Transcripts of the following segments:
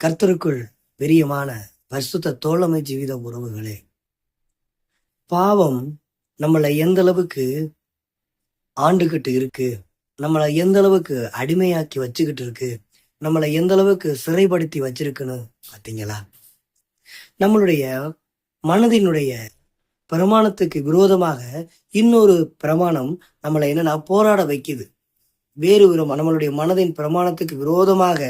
கர்த்தருக்குள் பிரியமான பரிசுத்த தோழமை ஜீவித உறவுகளே, பாவம் நம்மளை எந்த அளவுக்கு ஆண்டுகிட்டு இருக்கு, நம்மளை எந்த அளவுக்கு அடிமையாக்கி வச்சுக்கிட்டு இருக்கு, நம்மளை எந்த அளவுக்கு சிறைப்படுத்தி வச்சிருக்குன்னு பாத்தீங்களா? நம்மளுடைய மனதினுடைய பிரமாணத்துக்கு விரோதமாக இன்னொரு பிரமாணம் நம்மளை என்னன்னா போராட வைக்குது. வேறு நம்மளுடைய மனதின் பிரமாணத்துக்கு விரோதமாக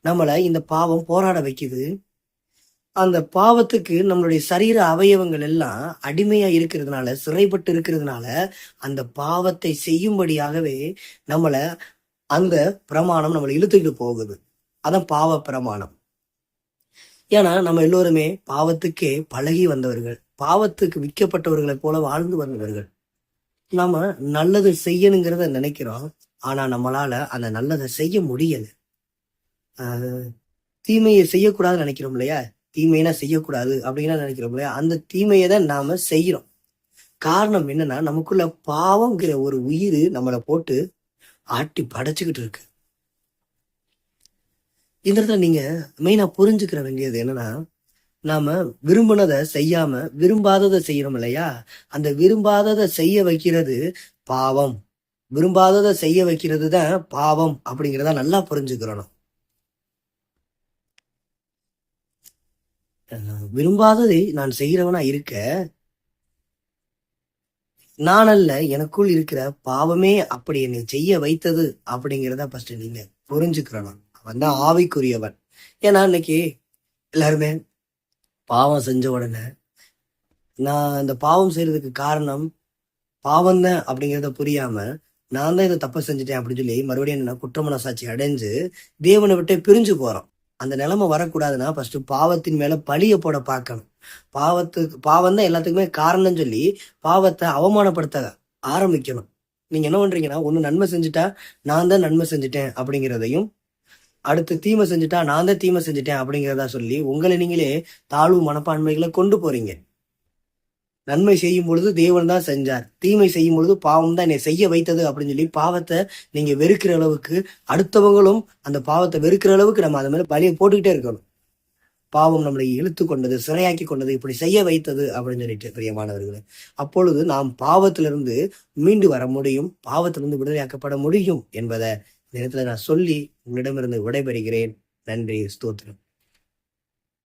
நம்மளை இந்த பாவம் போராட வைக்குது. அந்த பாவத்துக்கு நம்மளுடைய சரீர அவயவங்கள் எல்லாம் அடிமையா இருக்கிறதுனால, சிறைப்பட்டு இருக்கிறதுனால, அந்த பாவத்தை செய்யும்படியாகவே நம்மளை அந்த பிரமாணம் நம்மளை இழுத்துக்கிட்டு போகுது. அதான் பாவ பிரமாணம். ஏன்னா நம்ம எல்லோருமே பாவத்துக்கே பழகி வந்தவர்கள், பாவத்துக்கு விற்கப்பட்டவர்களை போல வாழ்ந்து வந்தவர்கள். நாம நல்லது செய்யணுங்கிறத நினைக்கிறோம், ஆனா நம்மளால அந்த நல்லதை செய்ய முடியல. தீமையை செய்யக்கூடாதுன்னு நினைக்கிறோம் இல்லையா? தீமைனா செய்யக்கூடாது அப்படின்னா நினைக்கிறோம் இல்லையா? அந்த தீமையை தான் நாம செய்யறோம். காரணம் என்னன்னா, நமக்குள்ள பாவம்ங்கிற ஒரு உயிர் நம்மளை போட்டு ஆட்டி படைச்சுக்கிட்டு இருக்கு. இந்த இடத்துல நீங்க மெயினா புரிஞ்சுக்கிற வேண்டியது என்னன்னா, நாம விரும்பினதை செய்யாம விரும்பாததை செய்யறோம் இல்லையா? அந்த விரும்பாததை செய்ய வைக்கிறது பாவம். விரும்பாததை செய்ய வைக்கிறது தான் பாவம் அப்படிங்கிறத நல்லா புரிஞ்சுக்கிறணும். விரும்பாததை நான் செய்கிறவனா இருக்க, நான் அல்ல, எனக்குள் இருக்கிற பாவமே அப்படி என்னை செய்ய வைத்தது அப்படிங்கிறத ஃபர்ஸ்ட் நீங்க புரிஞ்சுக்கிறணும். அவன் தான் ஆவிக்குரியவன். ஏன்னா இன்னைக்கு எல்லாருமே பாவம் செஞ்ச உடனே, நான் இந்த பாவம் செய்யறதுக்கு காரணம் பாவம் தான் அப்படிங்கிறத புரியாம, நான் தான் இதை தப்ப செஞ்சுட்டேன் அப்படின்னு சொல்லி மறுபடியும் என்ன குற்றமனசாட்சி அடைஞ்சு தேவனை விட்டே பிரிஞ்சு போறோம். அந்த நிலைமை வரக்கூடாதுன்னா ஃபர்ஸ்ட் பாவத்தின் மேல பழிய போட பார்க்கணும். பாவம் தான் எல்லாத்துக்குமே காரணம் சொல்லி பாவத்தை அவமானப்படுத்த ஆரம்பிக்கணும். நீங்க என்ன பண்றீங்கன்னா, ஒண்ணு நன்மை செஞ்சுட்டா நான் தான் நன்மை செஞ்சுட்டேன் அப்படிங்கிறதையும், அடுத்து தீமை செஞ்சுட்டா நான் தான் தீமை செஞ்சுட்டேன் அப்படிங்கிறதா சொல்லி உங்களை நீங்களே தாழ்வு மனப்பான்மைகளை கொண்டு போறீங்க. நன்மை செய்யும் பொழுது தேவன் தான் செஞ்சார், தீமை செய்யும் பொழுது பாவம் தான் என்னை செய்ய வைத்தது அப்படின்னு சொல்லி பாவத்தை நீங்க வெறுக்கிற அளவுக்கு, அடுத்தவங்களும் அந்த பாவத்தை வெறுக்கிற அளவுக்கு நம்ம அதை மேல பழிய போட்டுக்கிட்டே இருக்கணும். பாவம் நம்மளை இழுத்து கொண்டது, சிறையாக்கி கொண்டது, இப்படி செய்ய வைத்தது அப்படின்னு சொல்லிட்டு பிரியமானவர்களே, அப்பொழுது நாம் பாவத்திலிருந்து மீண்டு வர முடியும், பாவத்திலிருந்து விடுதலையாக்கப்பட முடியும் என்பதை இந்த நேரத்துல நான் சொல்லி உங்களிடமிருந்து விடைபெறுகிறேன். நன்றி, ஸ்தோத்திரம்.